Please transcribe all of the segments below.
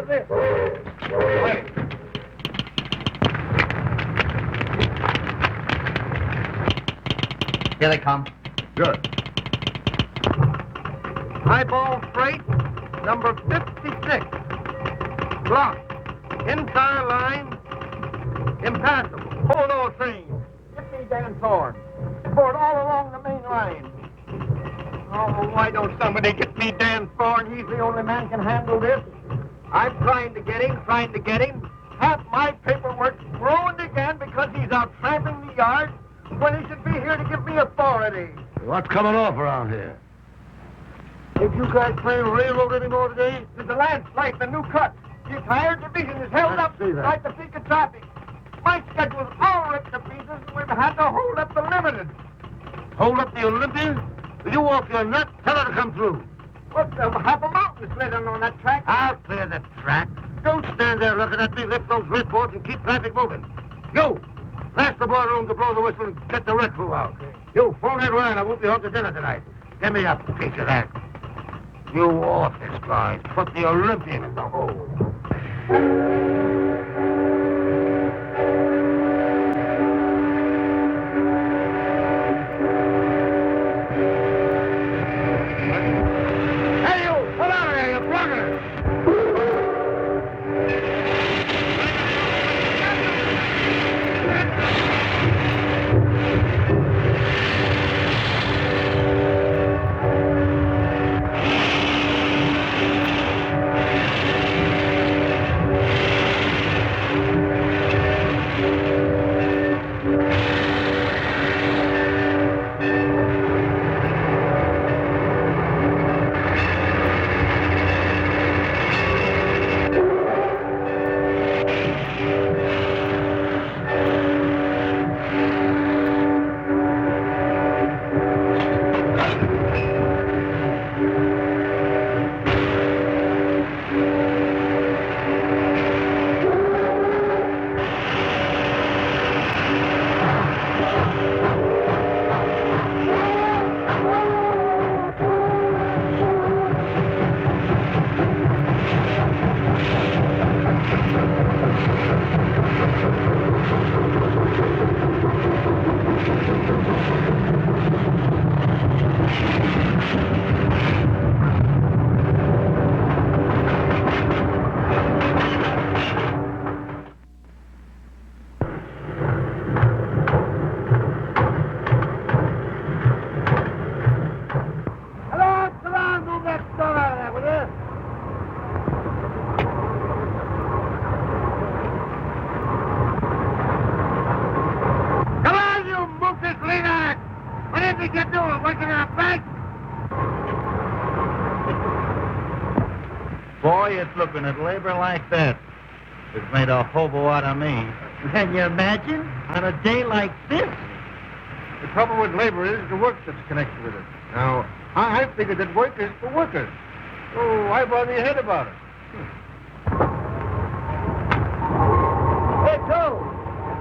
of this. Wait. Here they come. Good. Highball freight, number 56. Blocked. Entire line, impassable. Hold those things. Get me Dan Thorn. Board all along the main line. Oh, why don't somebody get me Dan Thorn? He's the only man can handle this. I'm trying to get him. Half my paperwork ruined again because he's out tramping the yard when he should be here to give me authority. What's coming off around here? Did you guys play railroad anymore today? There's a landslide, the new cut. The entire division is held up like the peak of traffic. My schedule's all ripped to pieces, and we've had to hold up the limited. Hold up the Olympians? Will you walk your nut? Tell her to come through. What's half a mountain sliding on that track? I'll clear the track. Don't stand there looking at me. Lift those wristboards and keep traffic moving. You! Ask the boardroom to blow the whistle and get the wreck crew out. You, phone that line. I won't be home to dinner tonight. Give me a piece of that. You office guys, put the Olympian in the hole. Hey, you! Come out of there, you bloggers! Boy, it's looking at labor like that. It's made a hobo out of me. Can you imagine? On a day like this? The trouble with labor is the work that's connected with it. Now, I figured that work is for workers. So why bother your head about it? Hey, Joe!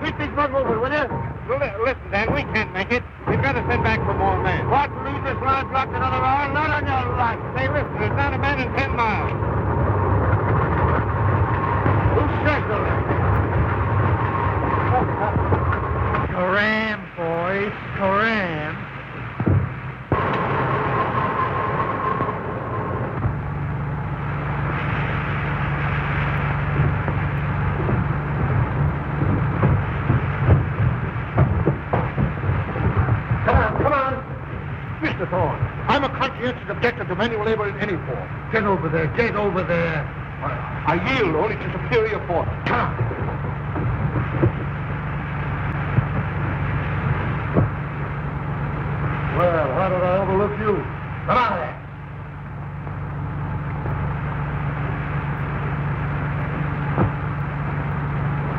Keep these men moving, will you? Listen, Dan, we can't make it. We've got to send back for more men. What? Leave this line blocked another hour? Not on your life. Say, listen, there's not a man in 10 miles. Who says so? Scram, boys, scram. Come on. Mr. Thorn, I'm a conscientious objector to manual labor in any form. Get over there. Get over there. I yield only to superior force. Come on. Well, how did I overlook you? Come on there.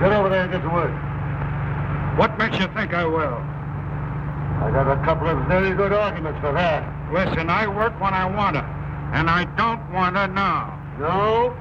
Get over there and get to work. What makes you think I will? I got a couple of very good arguments for that. Listen, I work when I want to, and I don't want to now. No?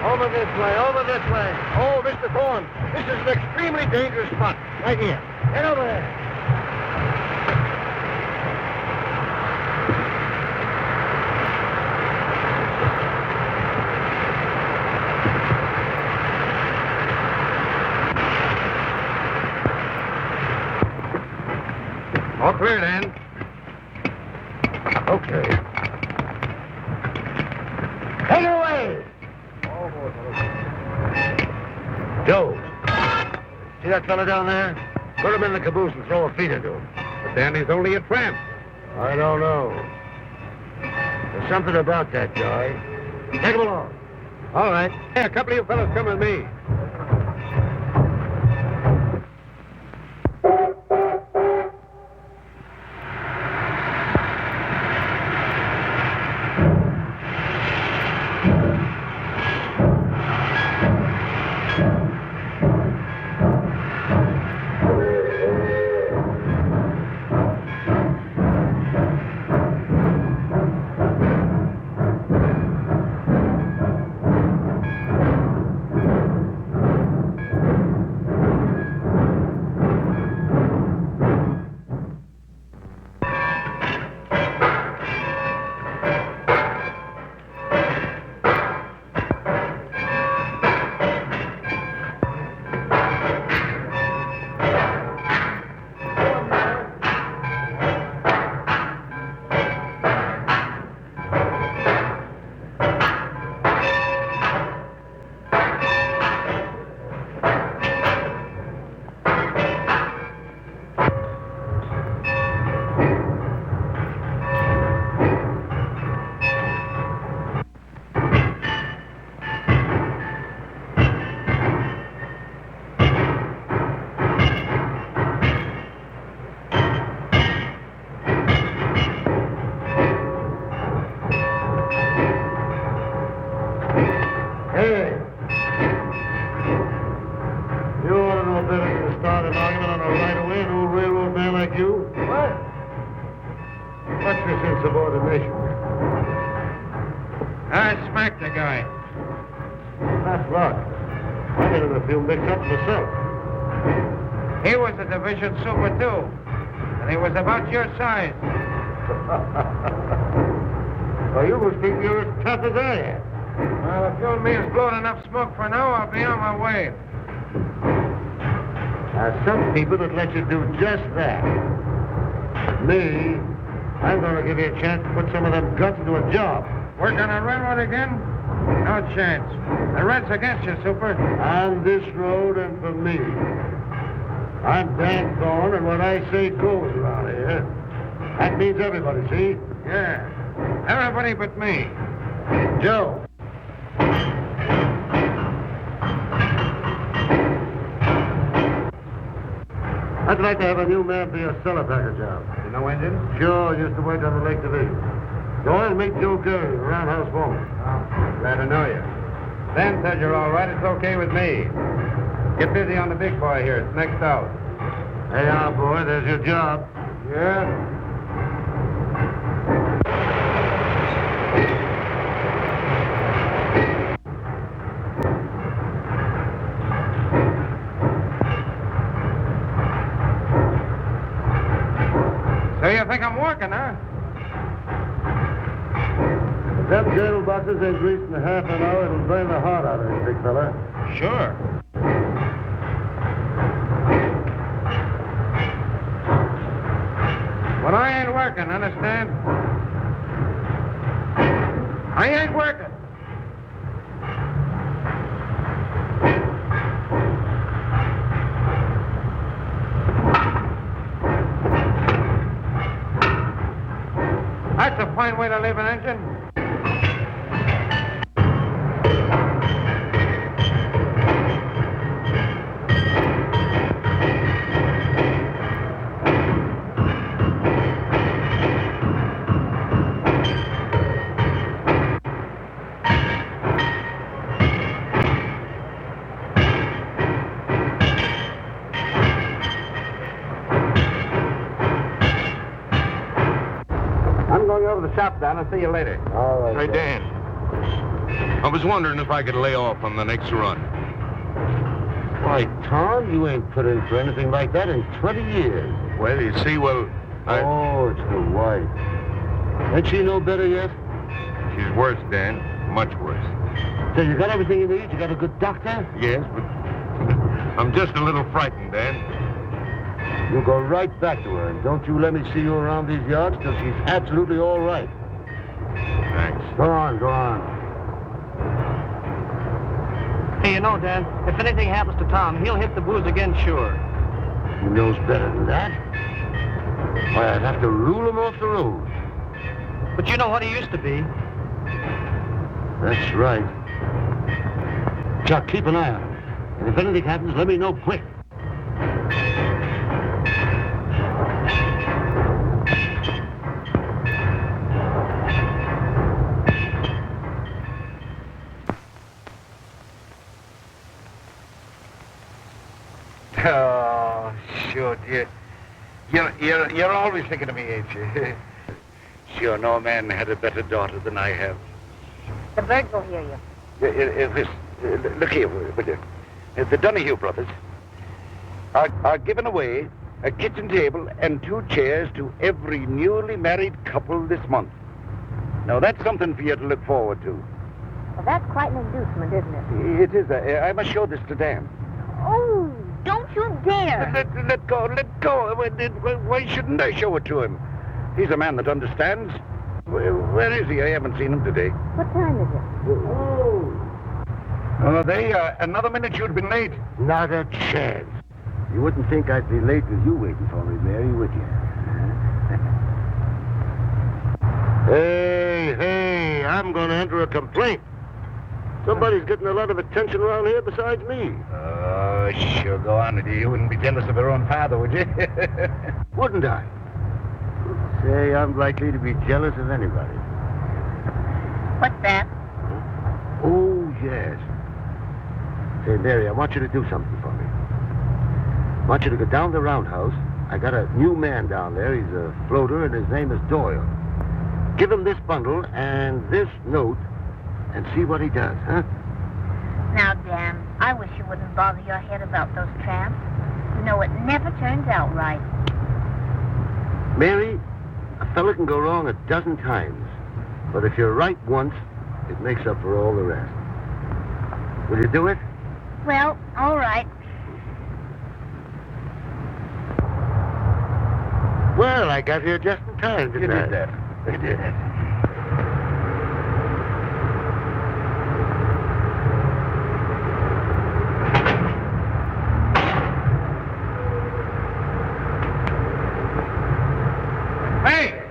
Over this way, over this way. Oh, Mr. Thorn, this is an extremely dangerous spot. Right here. Get over there. All clear, then. Okay. Take it away! Joe, see that fella down there? Put him in the caboose and throw a feeder to him. But then he's only a tramp. I don't know. There's something about that guy. Take him along. All right. Hey, a couple of you fellas come with me. Insubordination. I smacked the guy. That's luck. I get in a few mix-ups myself. He was a division super, too. And he was about your size. Well, you must think you're as tough as I am. Well, if you and me has blown enough smoke for now, I'll be on my way. Now, some people would let you do just that. But me, I'm going to give you a chance to put some of them guts into a job. Work on a railroad again? No chance. The Red's against you, Super. On this road and for me. I'm Dan Thorn, and what I say goes around here. That means everybody, see? Yeah. Everybody but me. Joe. I'd like to have a new man for your cellar packer job. You know engine? Sure, used to work on the Lake Division. Go on and meet Joe Curry, the roundhouse foreman. Oh, glad to know you. Dan said you're all right. It's okay with me. Get busy on the big boy here. It's next out. Hey, now, boy, there's your job. Yeah? So you think I'm working, huh? If them girdle boxes ain't greased in half an hour, it'll burn the heart out of this big fella. Sure. But I ain't working, understand? I ain't working. That's a fine way to leave an engine. I'm going over The shop, Dan. I'll see you later. All right. Hey, Dan. I was wondering if I could lay off on the next run. Why, Tom, you ain't put in for anything like that in 20 years. Well, you see, Oh, it's the wife. Ain't she no better yet? she's worse, Dan. Much worse. So you got everything you need? You got a good doctor? Yes, but I'm just a little frightened, Dan. You go right back to her, and don't you let me see you around these yards till she's absolutely all right. Thanks. Go on, go on. Hey, you know, Dan, if anything happens to Tom, he'll hit the booze again, sure. He knows better than that. Why, I'd have to rule him off the road. But you know what he used to be. That's right. Chuck, keep an eye on him. And if anything happens, let me know quick. Oh, sure, dear. You're always thinking of me, ain't you? Sure, no man had a better daughter than I have. The birds will hear you. Look here, will you? The Donahue brothers are giving away a kitchen table and 2 chairs to every newly married couple this month. Now, that's something for you to look forward to. Well, that's quite an inducement, isn't it? It is. I must show this to Dan. Oh, don't you dare. Let go. Why shouldn't I show it to him? He's a man that understands. Where is he? I haven't seen him today. What time is it? Oh, another minute you'd been late. Not a chance. You wouldn't think I'd be late with you waiting for me, Mary, would you? Hey, I'm going to enter a complaint. Somebody's getting a lot of attention around here besides me. Oh, sure, go on with you. You wouldn't be jealous of your own father, would you? Wouldn't I? Say, I'm likely to be jealous of anybody. What's that? Oh, yes. Say, Mary, I want you to do something for me. I want you to go down to the roundhouse. I got a new man down there. He's a floater, and his name is Doyle. Give him this bundle and this note and see what he does, huh? Now, Dan, I wish you wouldn't bother your head about those tramps. You know, it never turns out right. Mary, a fella can go wrong 12 times. But if you're right once, it makes up for all the rest. Will you do it? Well, all right. Well, I got here just in time, didn't I? You did that. I did. Hey!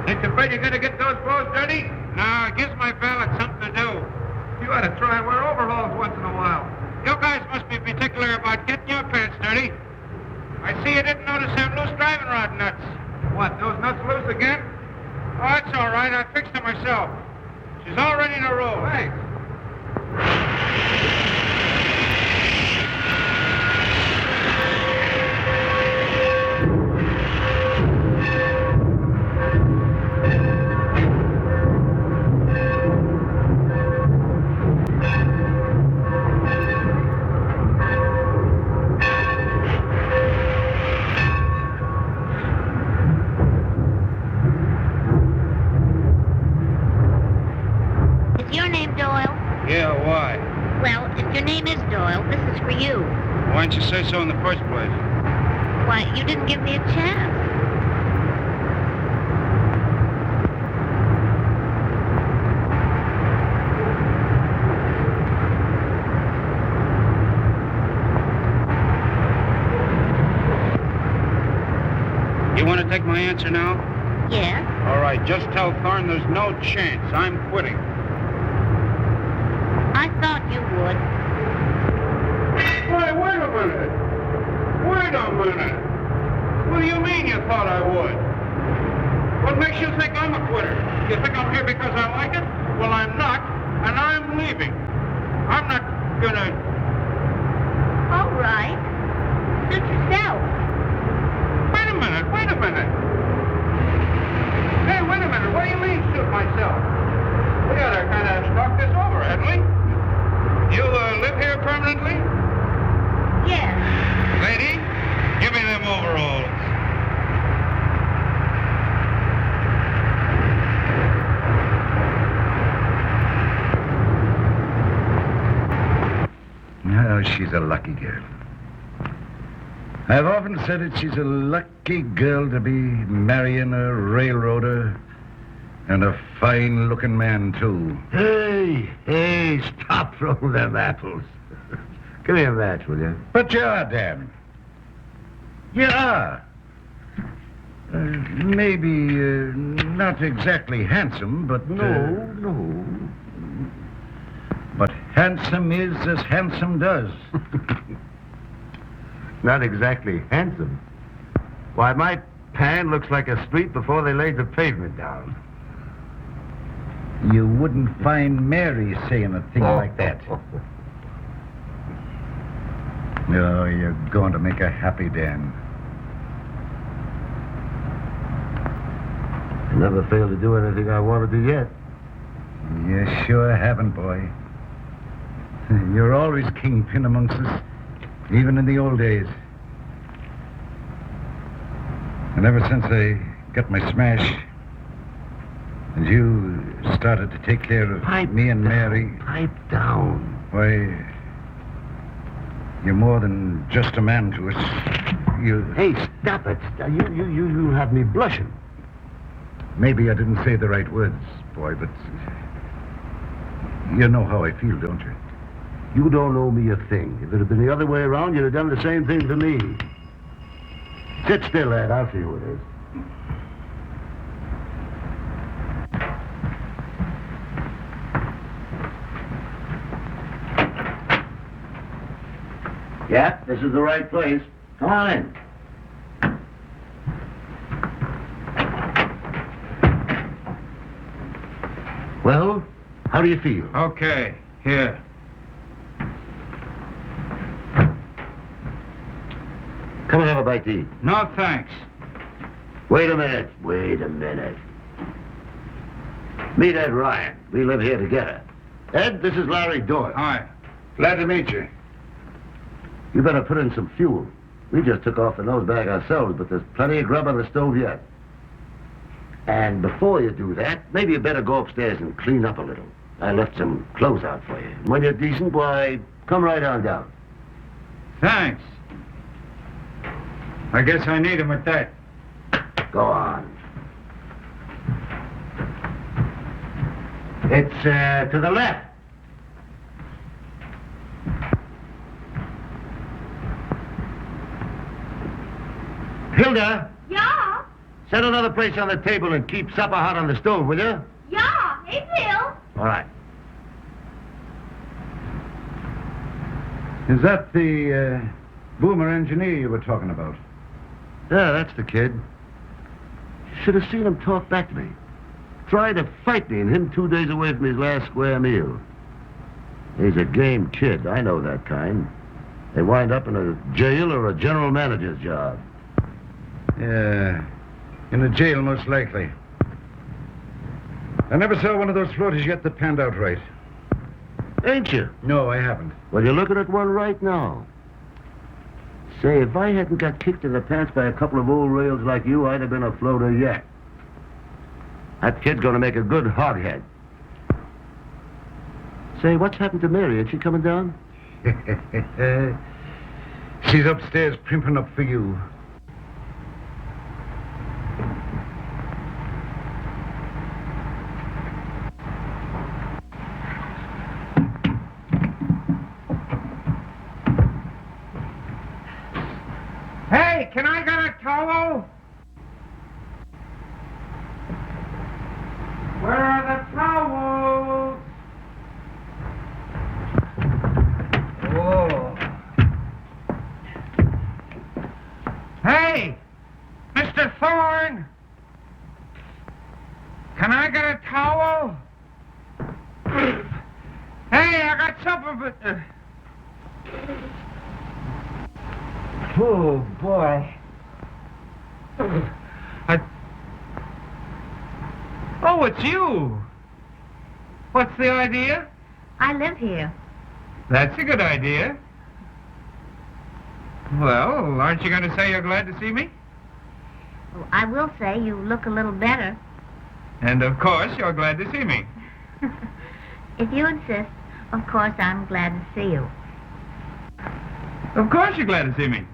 Ain't you afraid you're going to get those clothes dirty? No, it gives my valet something to do. You ought to try and wear overalls once in a while. You guys must be particular about getting your pants dirty. I see you didn't notice them loose driving rod nuts. What, those nuts loose again? Oh, that's all right. I fixed them myself. She's all ready to roll. Thanks. Is your name Doyle? Yeah, why? Well, if your name is Doyle, this is for you. Why didn't you say so in the first place? Why, you didn't give me a chance. You want to take my answer now? Yes? All right, just tell Thorn there's no chance. I'm quitting. I thought you would. Wait a minute. Wait a minute. What do you mean you thought I would? What makes you think I'm a quitter? You think I'm here because I like it? Well, I'm not, and I'm leaving. I'm not gonna... All right. Suit yourself. Wait a minute. Hey, wait a minute. What do you mean, suit myself? We got our kind she's a lucky girl. I've often said it, she's a lucky girl to be marrying a railroader and a fine-looking man, too. Hey, stop throwing them apples. Give me a match, will you? But you are, Dan. You are. Maybe not exactly handsome, but... No. But handsome is as handsome does. Not exactly handsome. Why, my pan looks like a street before they laid the pavement down. You wouldn't find Mary saying a thing like that. No, you're going to make her happy, Dan. I never failed to do anything I wanted to yet. You sure haven't, boy. You're always kingpin amongst us, even in the old days. And ever since I got my smash, and you started to take care of me and Mary... Pipe down. Why, you're more than just a man to us. You... Hey, stop it. You have me blushing. Maybe I didn't say the right words, boy, but... You know how I feel, don't you? You don't owe me a thing. If it had been the other way around, you'd have done the same thing to me. Sit still, lad. I'll see who it is. Yeah, this is the right place. Come on in. Well, how do you feel? Okay, here. Come and have a bite to eat. No, thanks. Wait a minute. Meet Ed Ryan. We live here together. Ed, this is Larry Doyle. Hi. Glad to meet you. You better put in some fuel. We just took off the nose bag ourselves, but there's plenty of grub on the stove yet. And before you do that, maybe you better go upstairs and clean up a little. I left some clothes out for you. When you're decent, why, come right on down. Thanks. I guess I need him at that. Go on. It's to the left. Hilda, Ja, set another place on the table and keep supper hot on the stove, will you? ja, ik wil. All right. Is that the boomer engineer you were talking about? Yeah, that's the kid. Should have seen him talk back to me. Tried to fight me, and him 2 days away from his last square meal. He's a game kid. I know that kind. They wind up in a jail or a general manager's job. Yeah, in a jail, most likely. I never saw one of those floaters yet that panned out right. Ain't you? No, I haven't. Well, you're looking at one right now. Say, if I hadn't got kicked in the pants by a couple of old rails like you, I'd have been a floater yet. That kid's gonna make a good hoghead. Say, what's happened to Mary? Ain't she coming down? She's upstairs primping up for you. Hey, can I get a towel? Where are the towels? Oh. Hey, Mr. Thorn. Can I get a towel? Hey, I got something, but... Oh, boy. Oh, it's you. What's the idea? I live here. That's a good idea. Well, aren't you going to say you're glad to see me? Well, I will say you look a little better. And of course, you're glad to see me. If you insist, of course I'm glad to see you. Of course you're glad to see me.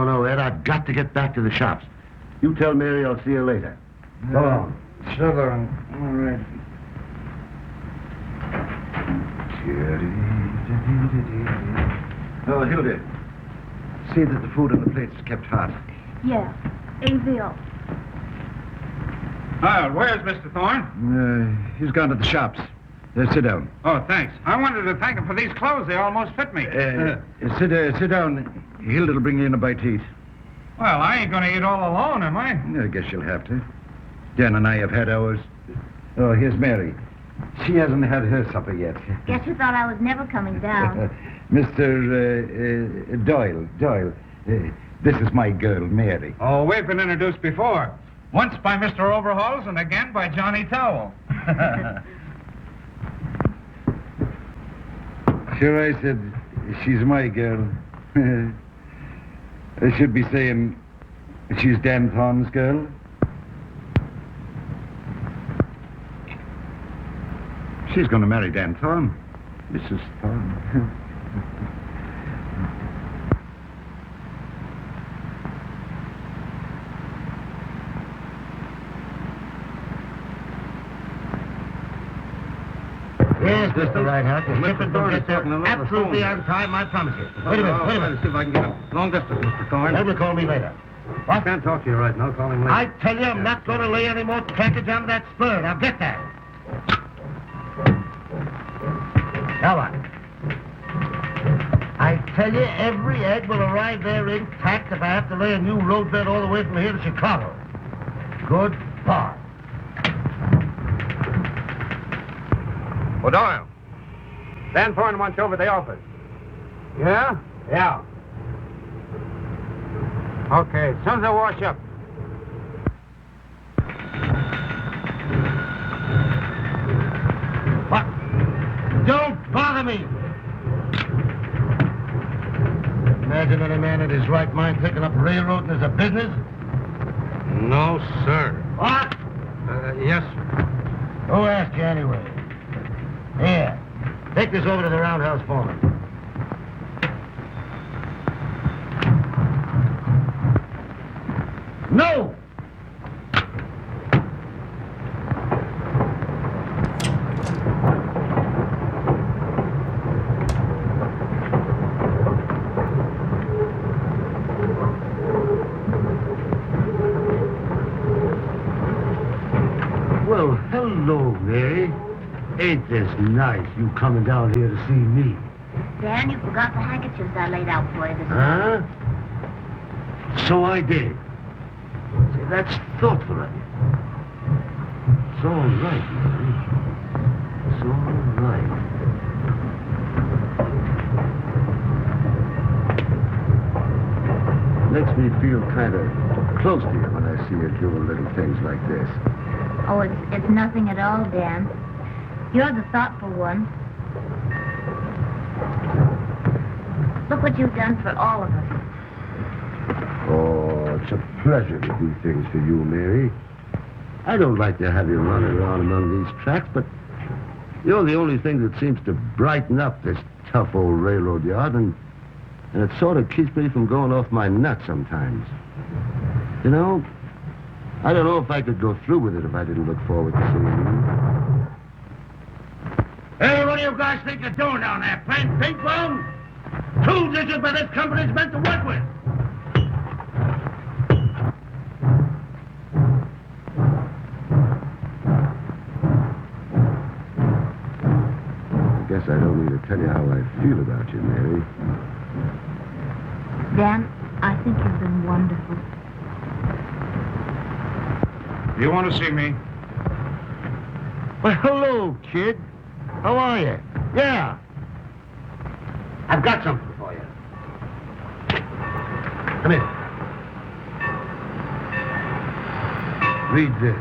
No, Ed, I've got to get back to the shops. You tell Mary I'll see her later. Go on. Sugar and... All right. Oh, Hilda. See that the food on the plates is kept hot. Yeah. AVO. Well, where's Mr. Thorn? He's gone to the shops. Sit down. Oh, thanks. I wanted to thank him for these clothes. They almost fit me. Sit down. Hilda'll bring you in a bite to eat. Well, I ain't going to eat all alone, am I? I guess you'll have to. Dan and I have had ours. Oh, here's Mary. She hasn't had her supper yet. Guess you thought I was never coming down. Mr. Doyle. This is my girl, Mary. Oh, we've been introduced before. Once by Mr. Overalls and again by Johnny Towel. Sure, I said she's my girl. I should be saying she's Dan Thorn's girl. She's going to marry Dan Thorn. Mrs. Thorn. Yes, Mr. Rideout. The shipment will get there absolutely on time, I promise you. Wait a minute. See if I can get him. Long distance, Mr. Thorn. Able to call me later. I can't talk to you right now. Call him later. I tell you, I'm not going to lay any more trackage on that spur. Now get that. Now what? I tell you, every egg will arrive there intact if I have to lay a new roadbed all the way from here to Chicago. Good boy. Doyle. Dan Thorn wants you over at the office. Yeah? Yeah. Okay, as soon as I wash up. What? Don't bother me! Imagine any man in his right mind taking up railroading as a business? No, sir. What? Yes, sir. Who asked you anyway? Here, take this over to the roundhouse foreman. No! Well, hello, Mary. Ain't this nice, you coming down here to see me? Dan, you forgot the handkerchiefs I laid out for you this Huh? morning. So I did. See, that's thoughtful of you. It's all right, Mary. It's all right. Makes me feel kind of close to you when I see you doing little things like this. Oh, it's nothing at all, Dan. You're the thoughtful one. Look what you've done for all of us. Oh, it's a pleasure to do things for you, Mary. I don't like to have you running around among these tracks, but you're the only thing that seems to brighten up this tough old railroad yard, and it sort of keeps me from going off my nut sometimes. You know, I don't know if I could go through with it if I didn't look forward to seeing you. Hey, what do you guys think you're doing down there? Playing ping pong? Tools issued by this company's meant to work with. I guess I don't need to tell you how I feel about you, Mary. Dan, I think you've been wonderful. You want to see me? Well, hello, kid. How are you? Yeah. I've got something for you. Come here. Read this.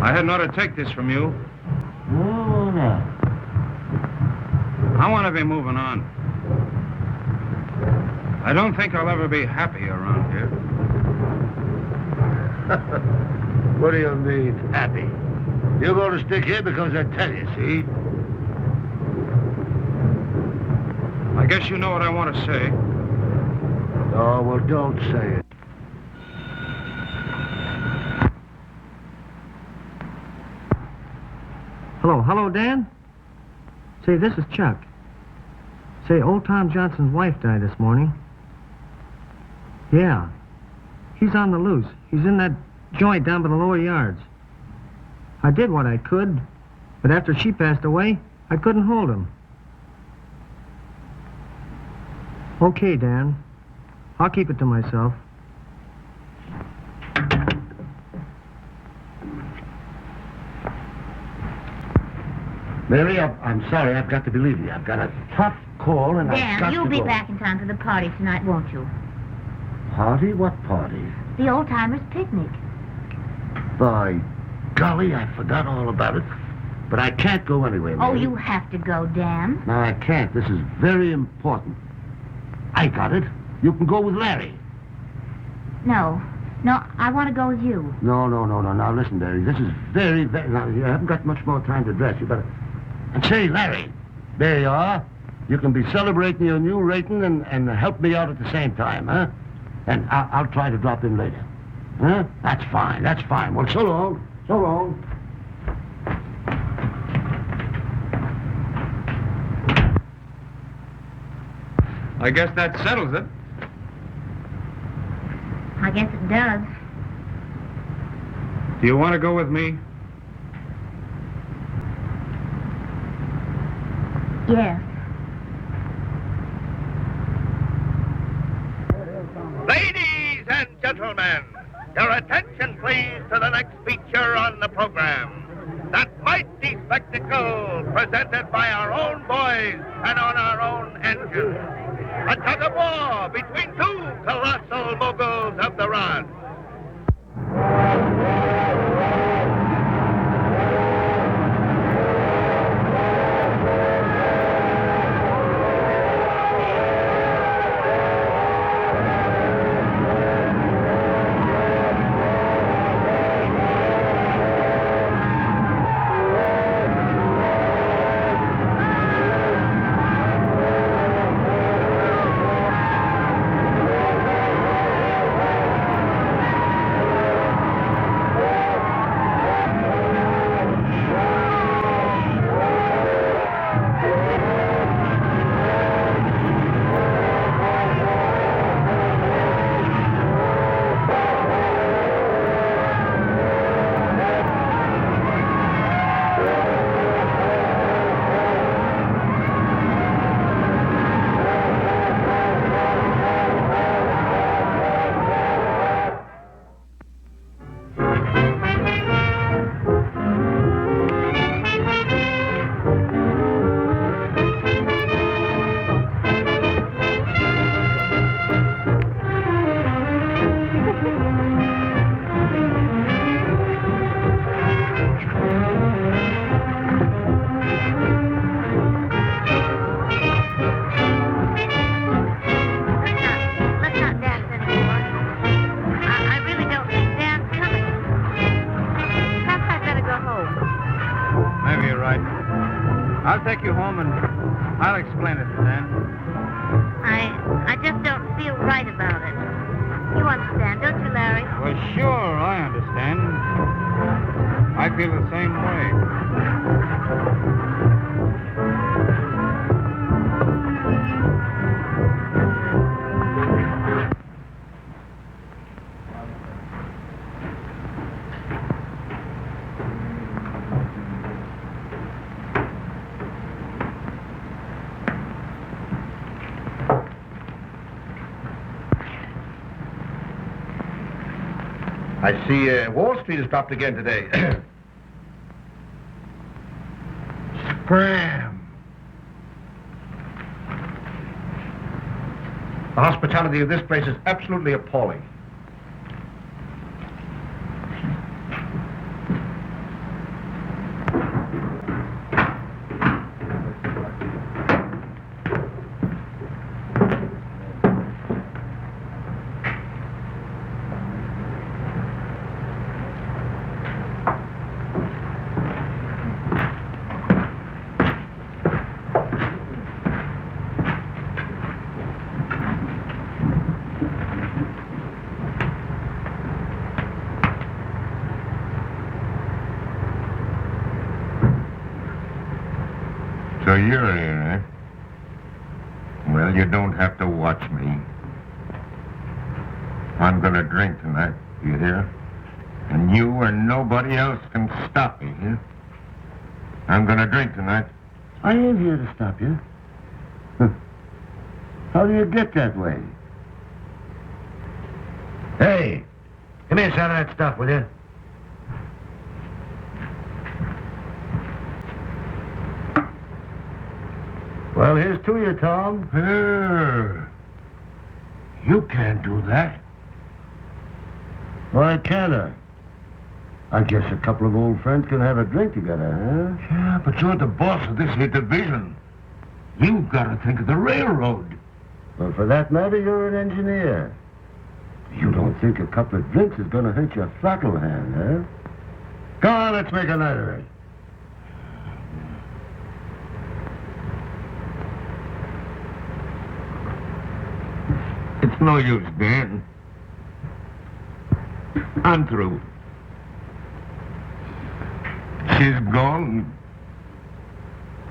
I hadn't ought to take this from you. Oh, no. I want to be moving on. I don't think I'll ever be happy around here. What do you mean, happy? You're going to stick here because I tell you, see? I guess you know what I want to say. Oh, well, don't say it. Hello, Dan? Say, this is Chuck. Say, old Tom Johnson's wife died this morning. Yeah. He's on the loose. He's in that joint down by the lower yards. I did what I could, but after she passed away, I couldn't hold him. Okay, Dan. I'll keep it to myself. Mary, I'm sorry. I've got to believe you. I've got a tough call, and I've got Dan, to you'll be go. back in time for the party tonight, won't you? Party? What party? The old-timers' picnic. By golly, I forgot all about it. But I can't go anyway, Mary. Oh, you have to go, Dan. No, I can't. This is very important. I got it. You can go with Larry. No, I want to go with you. No. Now, listen, Mary. This is very... Now, you haven't got much more time to dress. You better... And say, Larry, there you are. You can be celebrating your new rating and help me out at the same time, huh? And I'll try to drop in later. Huh? That's fine. Well, so long. I guess that settles it. I guess it does. Do you want to go with me? Yes. Ladies and gentlemen, your attention please to the next feature on the program. That mighty spectacle presented by our own boys and on our own engine. A tug-of-war between two colossal moguls of the rod. I'll take you home and I'll explain it to Dan. I just don't feel right about it. You understand, don't you, Larry? Well, sure, I understand. I feel the same way. I see Wall Street has dropped again today. Scram. The hospitality of this place is absolutely appalling. So you're here, eh? Well, you don't have to watch me. I'm gonna drink tonight, you hear? And you or nobody else can stop me, here. I'm gonna drink tonight. I ain't here to stop you. How do you get that way? Hey, give me some of that stuff, will you? Well, here's to you, Tom. You can't do that. Why can't I? I guess a couple of old friends can have a drink together, huh? Yeah, but you're the boss of this here division. You've got to think of the railroad. Well, for that matter, you're an engineer. You don't think a couple of drinks is going to hurt your throttle hand, huh? Come on, let's make a night of it. It's no use, Dan. I'm through. She's gone.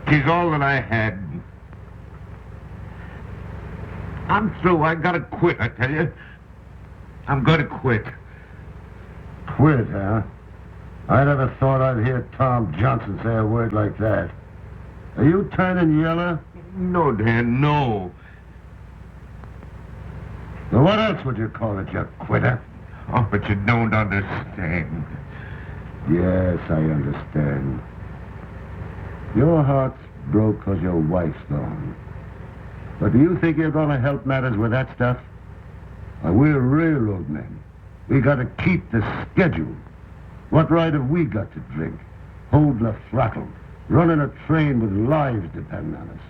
She's all that I had. I'm through. I gotta quit, I tell you. I'm gonna quit. Quit, huh? I never thought I'd hear Tom Johnson say a word like that. Are you turning yellow? No, Dan, no. Well, what else would you call it, you quitter? Oh, but you don't understand. Yes, I understand. Your heart's broke 'cause your wife's gone. But do you think you're going to help matters with that stuff? We're railroad men. We got to keep the schedule. What right have we got to drink? Hold the throttle. Running a train with lives depending on us.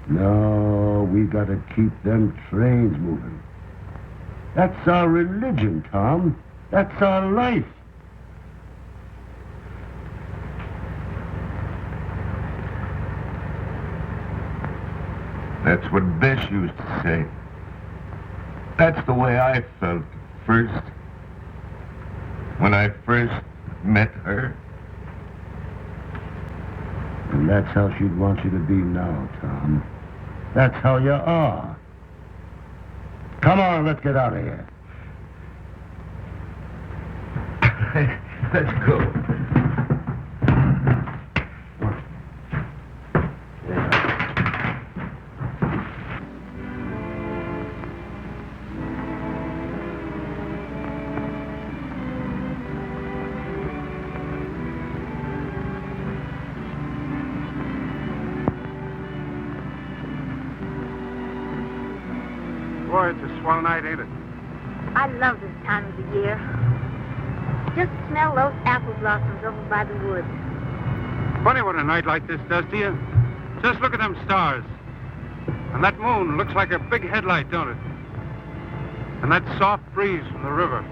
No, we got to keep them trains moving. That's our religion, Tom. That's our life. That's what Bess used to say. That's the way I felt first. When I first met her. And that's how she'd want you to be now, Tom. That's how you are. Come on, let's get out of here. Let's go. Boy, it's a swell night, ain't it? I love this time of the year. Just smell those apple blossoms over by the woods. Funny what a night like this does to you. Just look at them stars. And that moon looks like a big headlight, don't it? And that soft breeze from the river.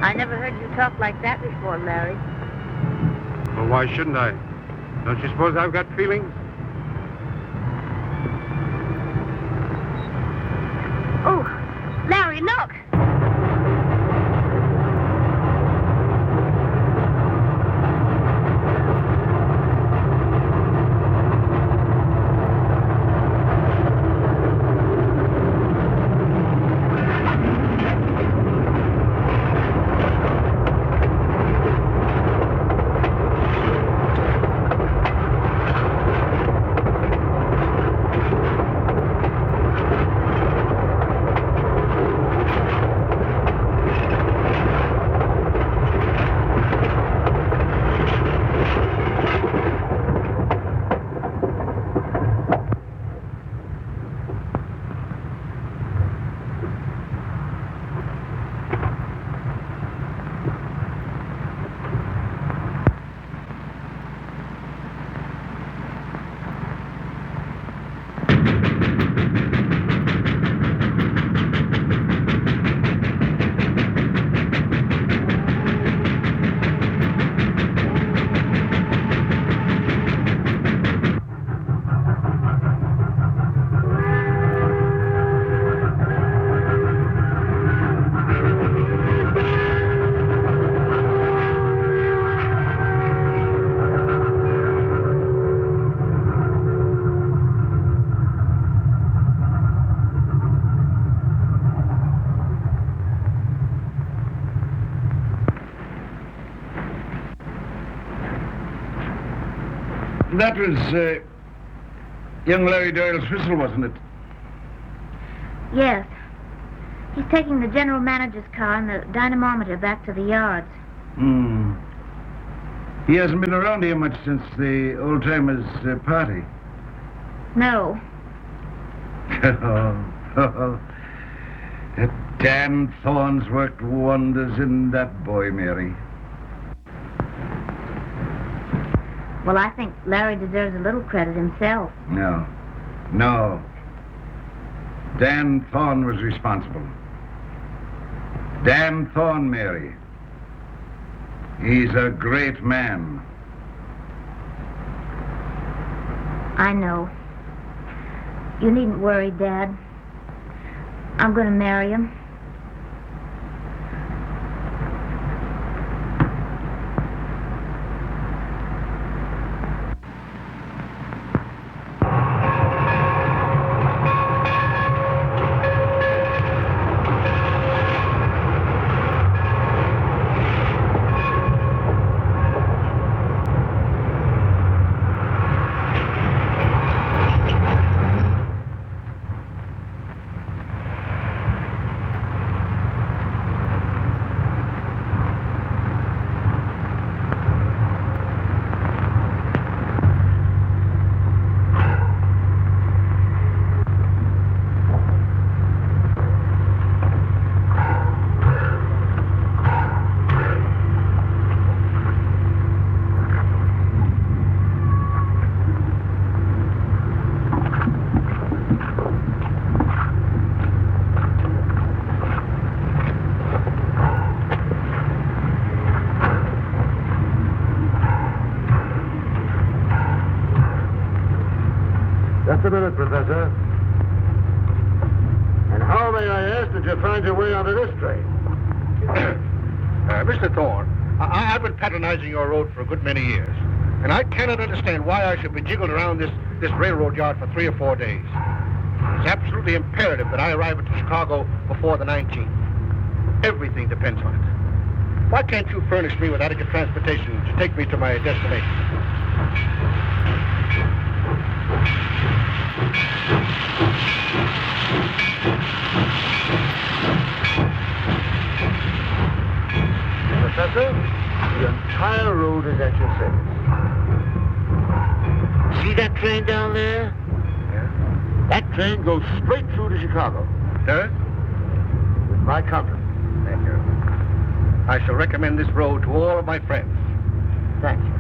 I never heard you talk like that before, Larry. Well, why shouldn't I? Don't you suppose I've got feelings? Oh, Larry, look! That was young Larry Doyle's whistle, wasn't it? Yes. He's taking the general manager's car and the dynamometer back to the yards. He hasn't been around here much since the old-timers' party. No. That damn Thorn's worked wonders in that boy, Mary. Well, I think Larry deserves a little credit himself. No. Dan Thorn was responsible. Dan Thorn, Mary. He's a great man. I know. You needn't worry, Dad. I'm going to marry him. Just a minute, Professor. And how, may I ask, did you find your way onto this train? Mr. Thorn, I've been patronizing your road for a good many years, and I cannot understand why I should be jiggled around this railroad yard for 3 or 4 days. It's absolutely imperative that I arrive at Chicago before the 19th. Everything depends on it. Why can't you furnish me with adequate transportation to take me to my destination? Professor, the entire road is at your service. See that train down there? Yeah? That train goes straight through to Chicago. Does? With my company. Thank you. I shall recommend this road to all of my friends. Thank you.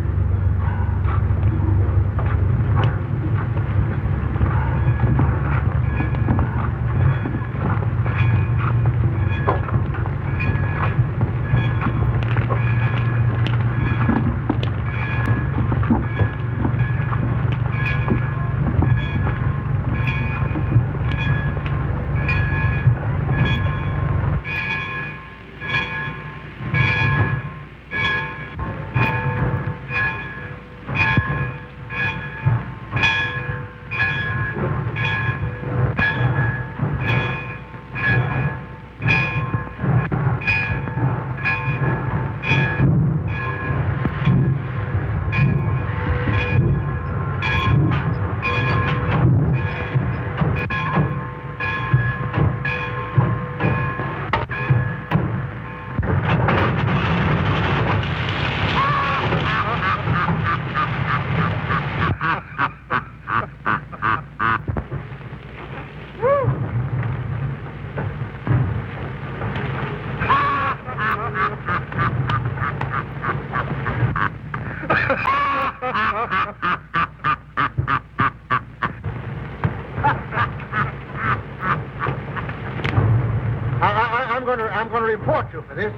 I'm going to report you for this.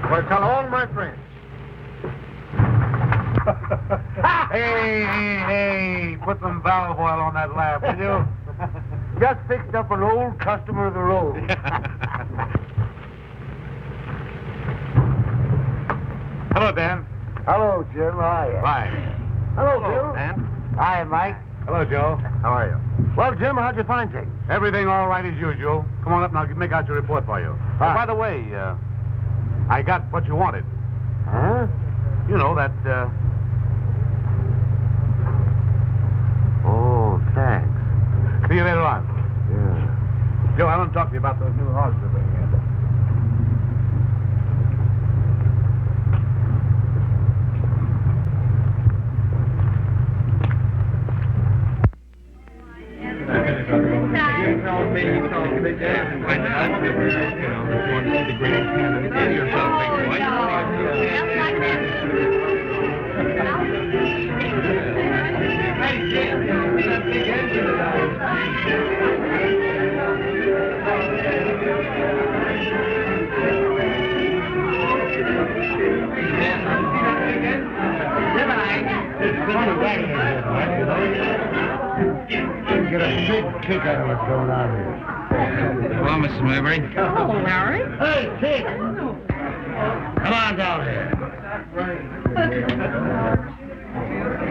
I'm going to tell all my friends. Hey, put some valve oil on that laugh, will you? Just fixed up an old customer of the road. Hello, Dan. Hello, Jim. How are you? Fine. Hello, Bill. Dan. Hi, Mike. Hello, Joe. How are you? Well, Jim, how'd you find things? Everything all right as usual. Come on up and I'll make out your report for you. Hi. By the way, I got what you wanted. Huh? You know, that See you later on. Yeah. Joe, I want to talk to you about those new horses we're bringing in. Get a big kick out of what's going on here. Hello, Mrs. Maybury. Hello, Larry. Hey, kid! Come on down here.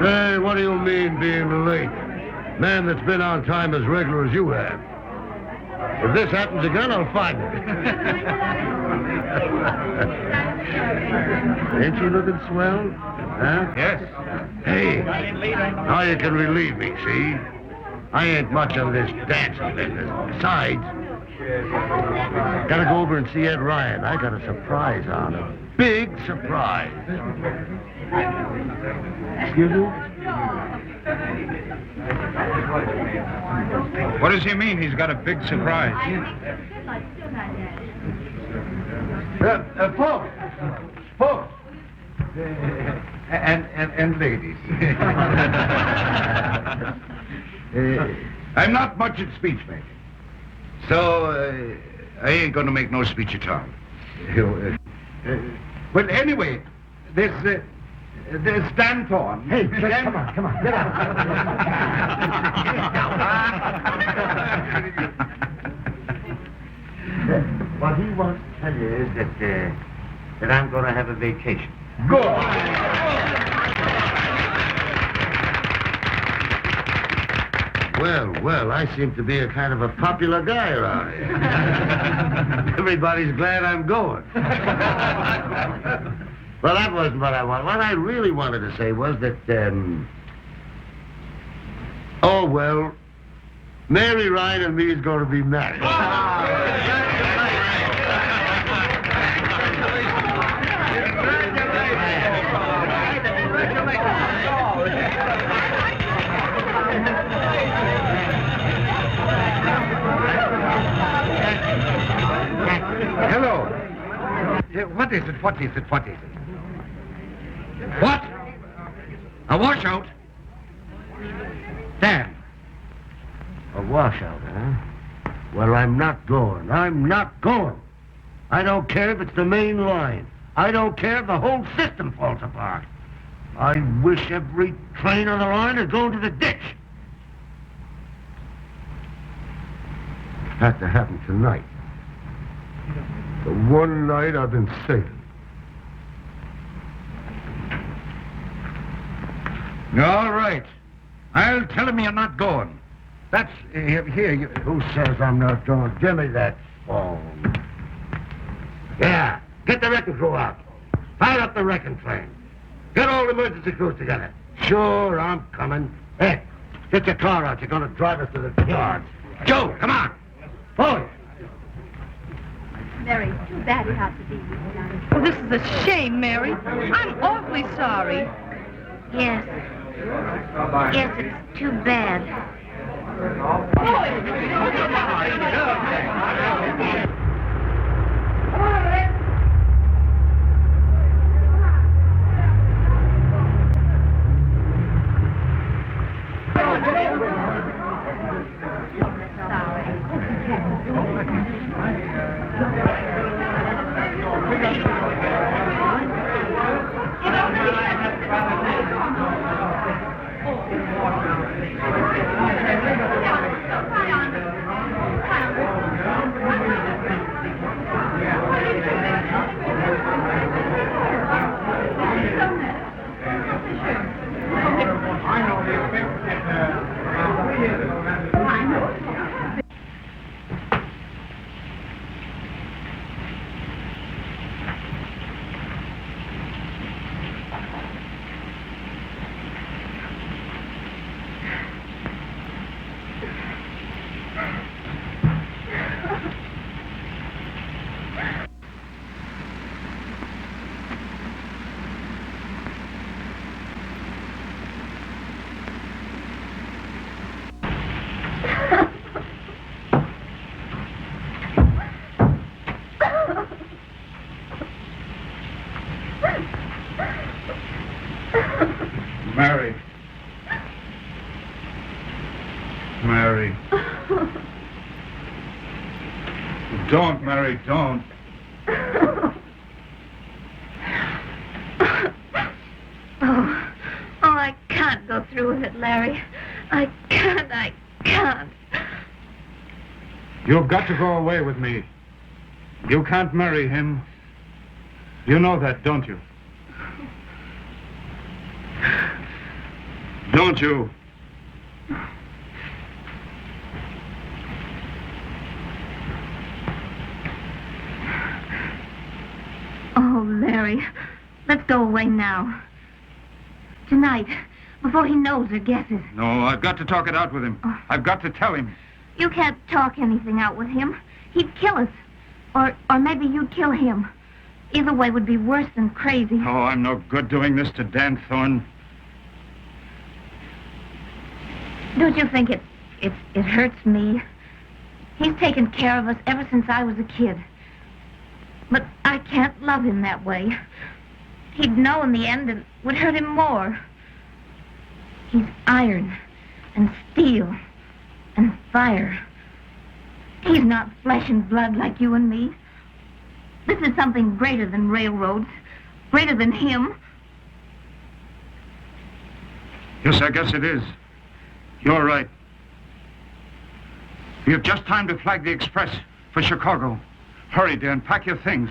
Hey, what do you mean being late? Man that's been on time as regular as you have. If this happens again, I'll find it. Ain't you looking swell? Huh? Yes. Hey, now you can relieve me, see? I ain't much of this dancing business. Besides, gotta go over and see Ed Ryan. I got a surprise on him. Big surprise. Excuse me? What does he mean he's got a big surprise? Folks! Folks! And ladies. I'm not much at speech making. So, I ain't gonna make no speech at all. But anyway, there's Stan Thorn. Hey, come on, get out. What he wants to tell you is that I'm going to have a vacation. Well, I seem to be a kind of a popular guy around here. Everybody's glad I'm going. Well, that wasn't what I wanted. What I really wanted to say was that, oh, well, Mary Ryan and me is going to be married. Hello. What is it? What? A washout? Dan. A washout, huh? Well, I'm not going. I don't care if it's the main line. I don't care if the whole system falls apart. I wish every train on the line had gone to the ditch. Had to happen tonight. The one night I've been saving. All right. I'll tell him you're not going. That's... here, you... Who says I'm not going? Give me that phone. Yeah, get the wrecking crew out. Fire up the wrecking train. Get all the emergency crews together. Sure, I'm coming. Hey, get your car out. You're going to drive us to the yard. Joe, come on. Forward. Mary, it's too bad you have to be here tonight. Well, this is a shame, Mary. I'm awfully sorry. Yes. Yes, it's too bad. Mary. Mary. Don't, Mary, don't. I can't go through with it, Larry. I can't. You've got to go away with me. You can't marry him. You know that, don't you? Don't you? Oh, Larry, let's go away now. Tonight, before he knows or guesses. No, I've got to talk it out with him. I've got to tell him. You can't talk anything out with him. He'd kill us. Or maybe you'd kill him. Either way would be worse than crazy. Oh, I'm no good doing this to Dan Thorn. Don't you think it hurts me? He's taken care of us ever since I was a kid. But I can't love him that way. He'd know in the end and would hurt him more. He's iron and steel and fire. He's not flesh and blood like you and me. This is something greater than railroads, greater than him. Yes, I guess it is. You're right. You've just time to flag the express for Chicago. Hurry, dear, and pack your things.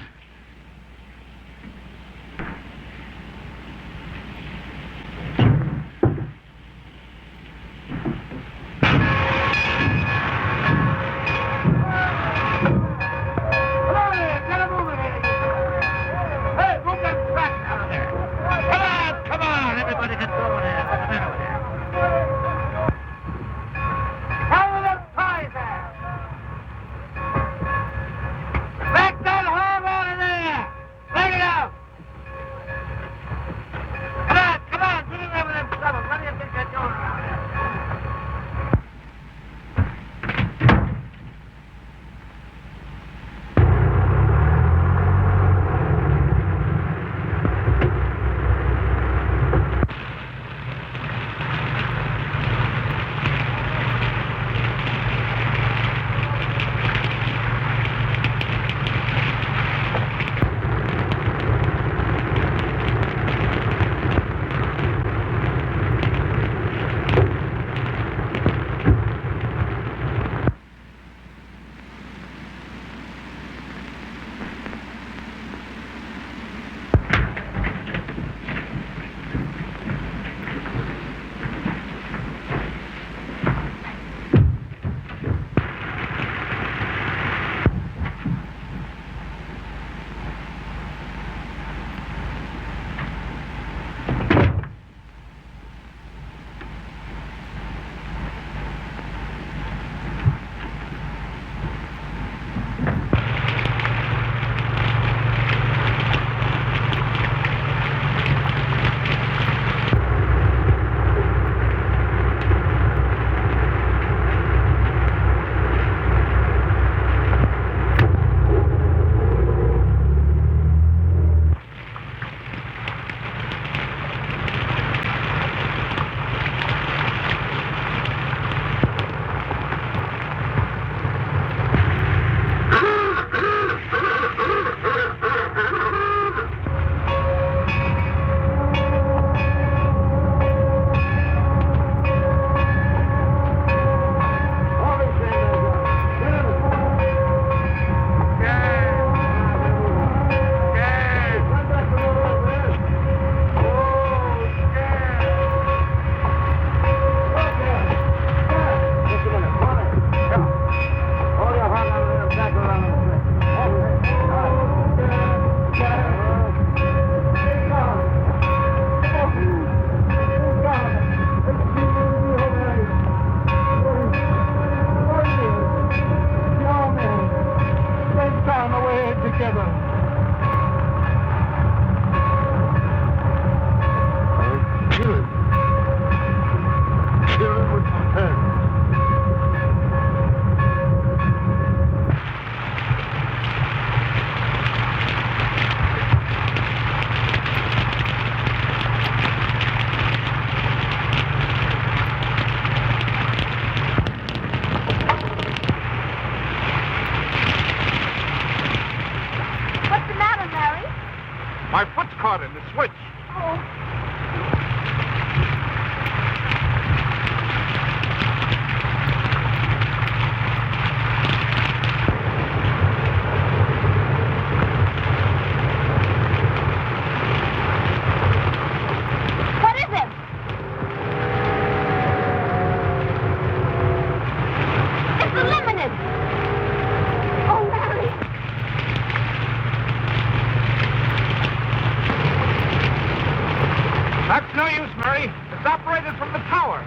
Mary. It's operated from the tower.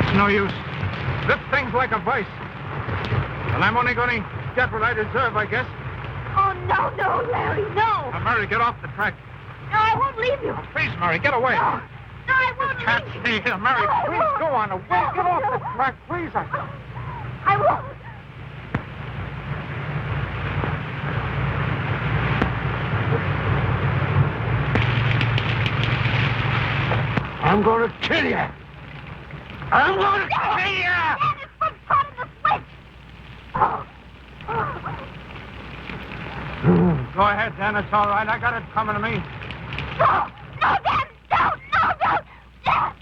It's no use. This thing's like a vice. And I'm only going to get what I deserve, I guess. Oh, no, Larry, no. Now, Mary, get off the track. No, I won't leave you. Oh, please, Mary, get away. No, I won't Can't leave you. stay here, Mary. No, I Please won't. go on away. Get off the track, please. I won't. I'm going to kill you. I'm going to kill you. Damn it, quit pulling the switch. Go ahead, Dan. It's all right. I got it coming to me. No, Dan, don't. Dan.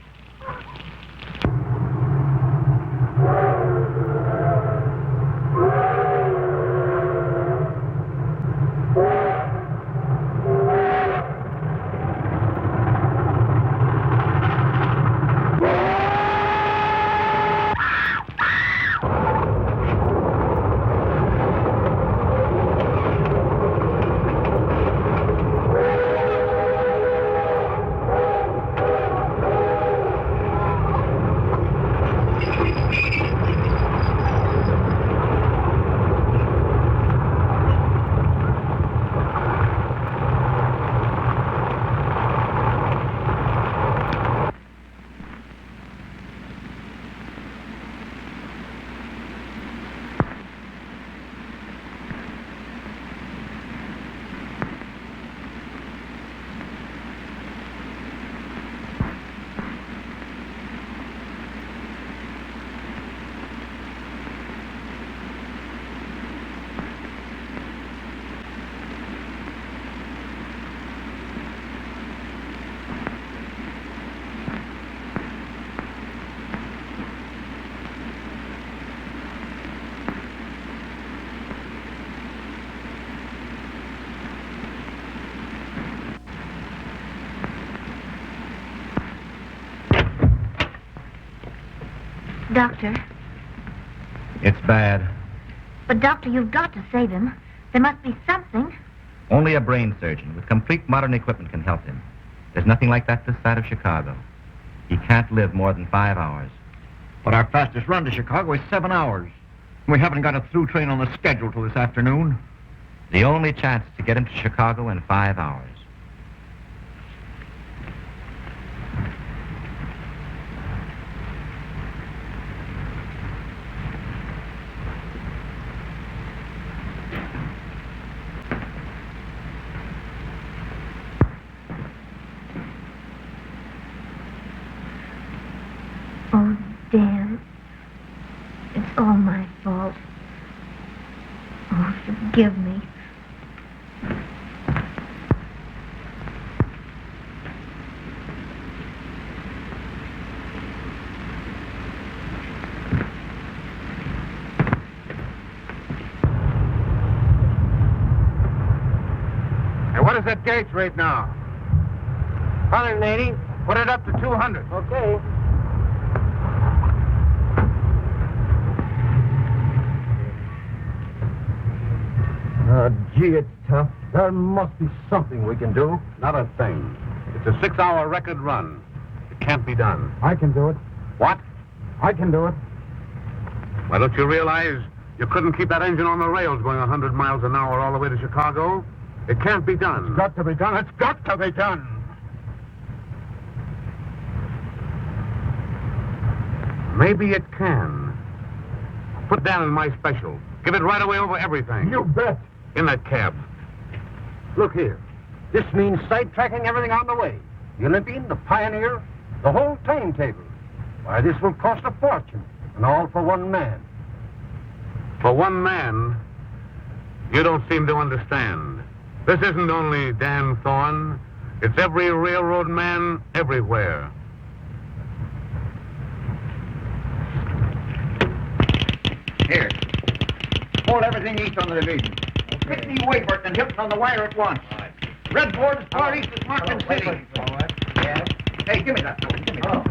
Doctor. It's bad. But, Doctor, you've got to save him. There must be something. Only a brain surgeon with complete modern equipment can help him. There's nothing like that this side of Chicago. He can't live more than 5 hours. But our fastest run to Chicago is 7 hours. We haven't got a through train on the schedule till this afternoon. The only chance is to get him to Chicago in 5 hours. Oh, Dan. It's all my fault. Oh, forgive me. Hey, what is that gauge rate now? 180. Put it up to 200. Okay. Gee, it's tough. There must be something we can do. Not a thing. It's a 6-hour record run. It can't be done. I can do it. What? I can do it. Why, don't you realize you couldn't keep that engine on the rails going 100 miles an hour all the way to Chicago? It can't be done. It's got to be done. It's got to be done. Maybe it can. Put down in my special. Give it right away over everything. You bet. In that cab. Look here. This means sidetracking everything on the way. The Olympian, the Pioneer, the whole timetable. Why, this will cost a fortune, and all for one man. For one man, you don't seem to understand. This isn't only Dan Thorn. It's every railroad man everywhere. Here. Hold everything east on the division. Pick me Wayford and Hilton on the wire at once. Red board as far east as Martin City. Yes. Hey, give me that. Give me that.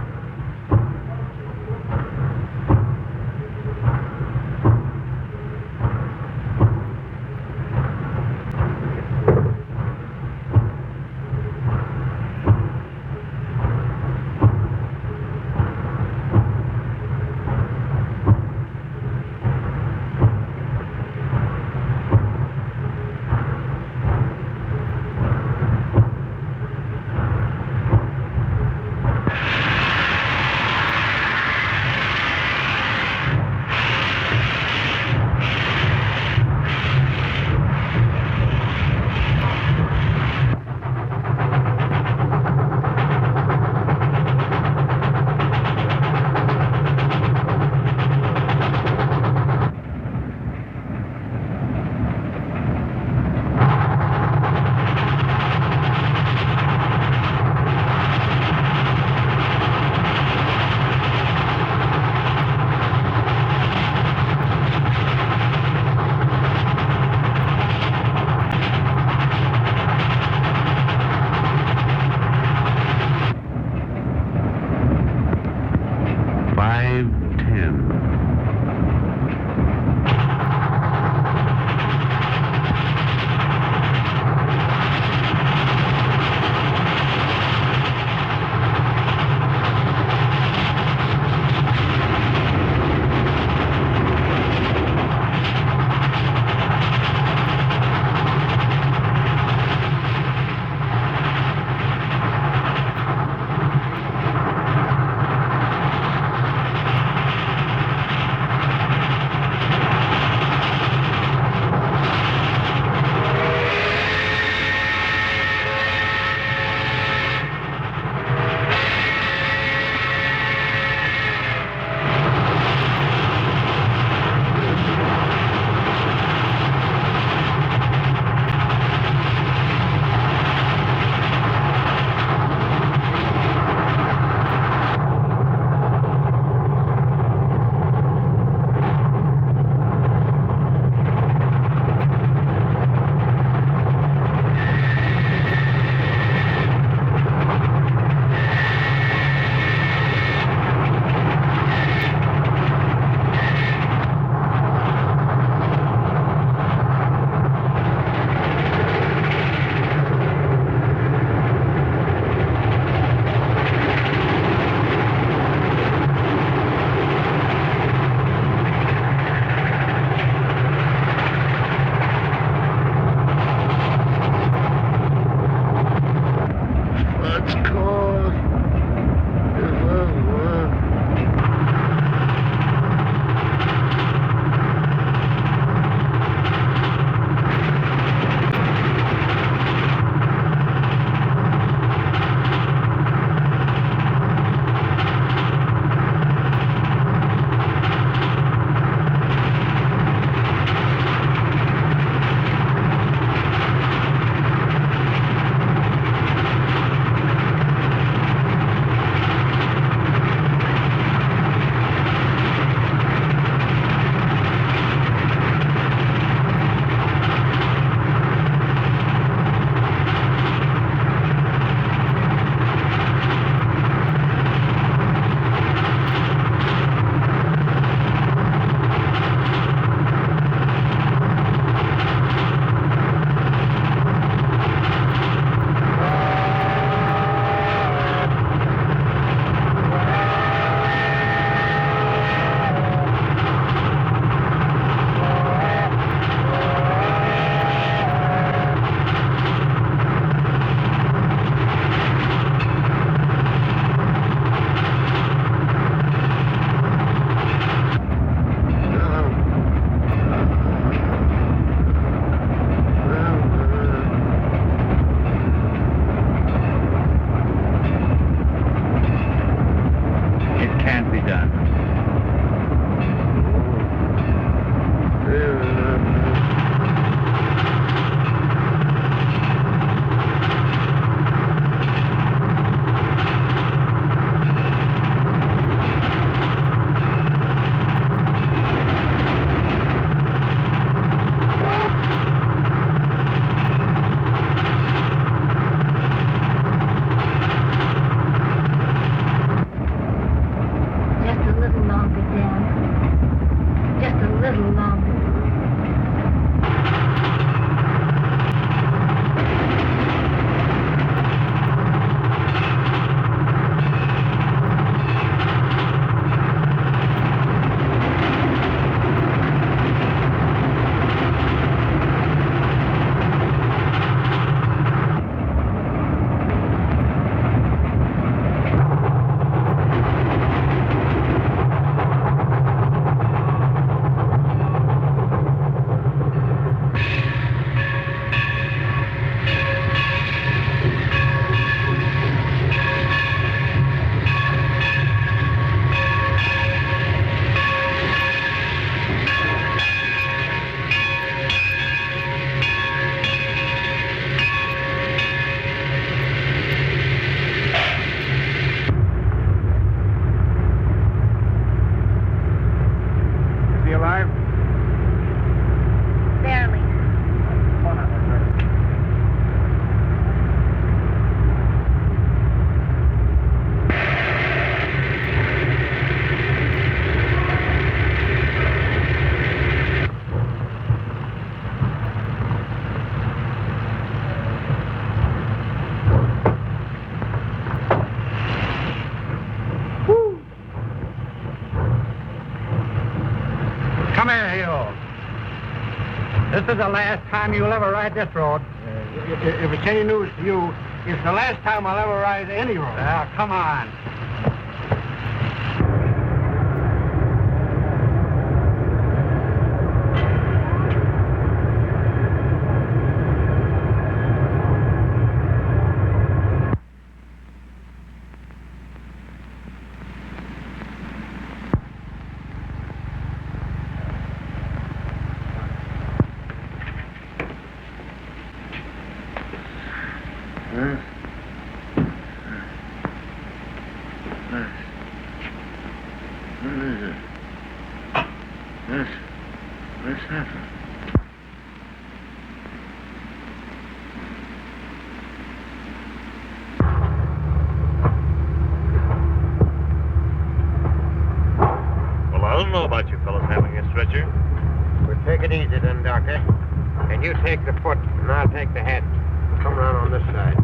is the last time you'll ever ride this road. If it's any news to you, it's the last time I'll ever ride any road. Now, come on. What's happened? Well, I don't know about you fellas having a stretcher. We'll take it easy then, Doctor. And you take the foot, and I'll take the head. Come around on this side.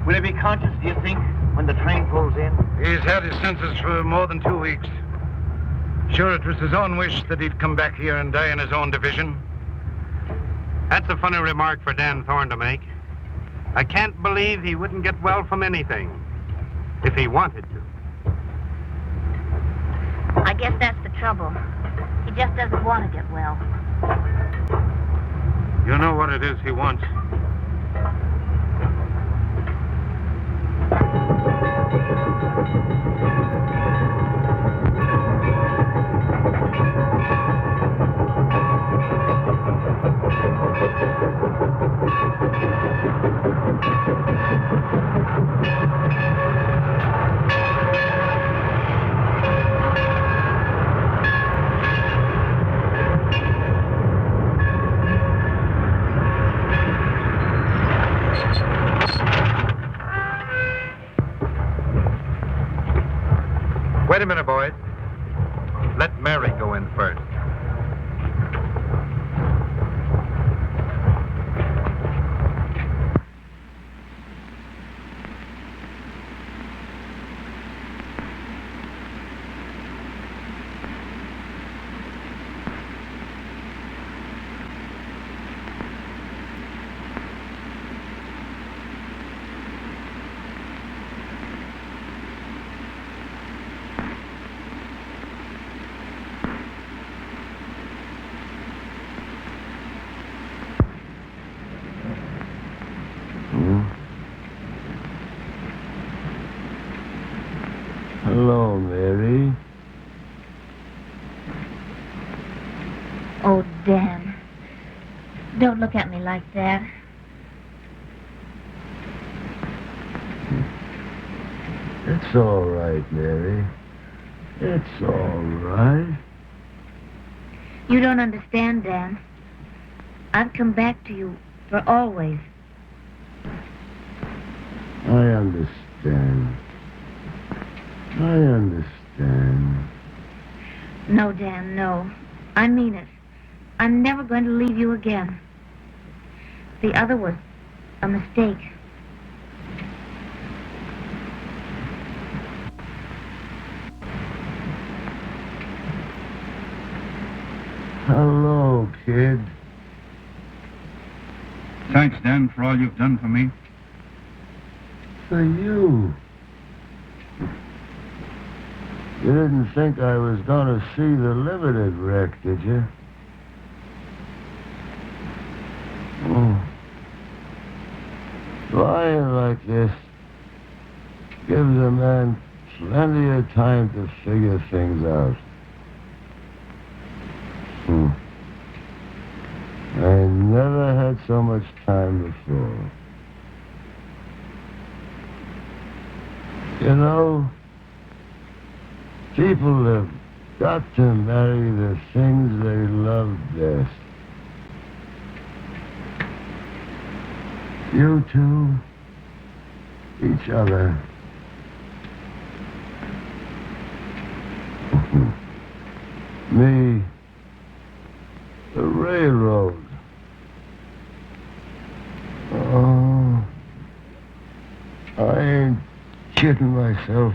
Will he be conscious, do you think, when the train pulls in? He's had his senses for more than 2 weeks. Sure, it was his own wish that he'd come back here and die in his own division. That's a funny remark for Dan Thorn to make. I can't believe he wouldn't get well from anything, if he wanted to. I guess that's the trouble. He just doesn't want to get well. You know what it is he wants. Wait a minute, boys. Let Mary go in first. Hello, Mary. Oh, Dan. Don't look at me like that. It's all right, Mary. It's all right. You don't understand, Dan. I've come back to you for always. I understand. I understand. No, Dan, no. I mean it. I'm never going to leave you again. The other was a mistake. Hello, kid. Thanks, Dan, for all you've done for me. For you. You didn't think I was going to see the limited wreck, did you? Lying like this gives a man plenty of time to figure things out. I never had so much time before. You know, people have got to marry the things they love best. You two, each other. Me, the railroad. Oh, I ain't kidding myself.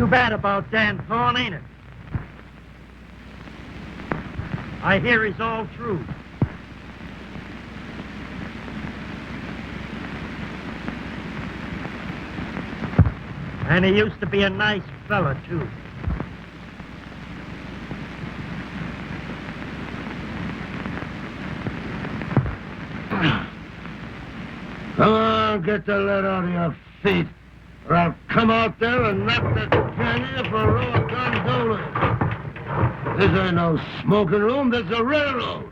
bad about Dan Thorn, ain't it? I hear he's all true. And he used to be a nice fella, too. Come on, get the lead out of your feet, or I'll come out there and knock the candy for raw gondolas. This ain't no smoking room, this is a railroad.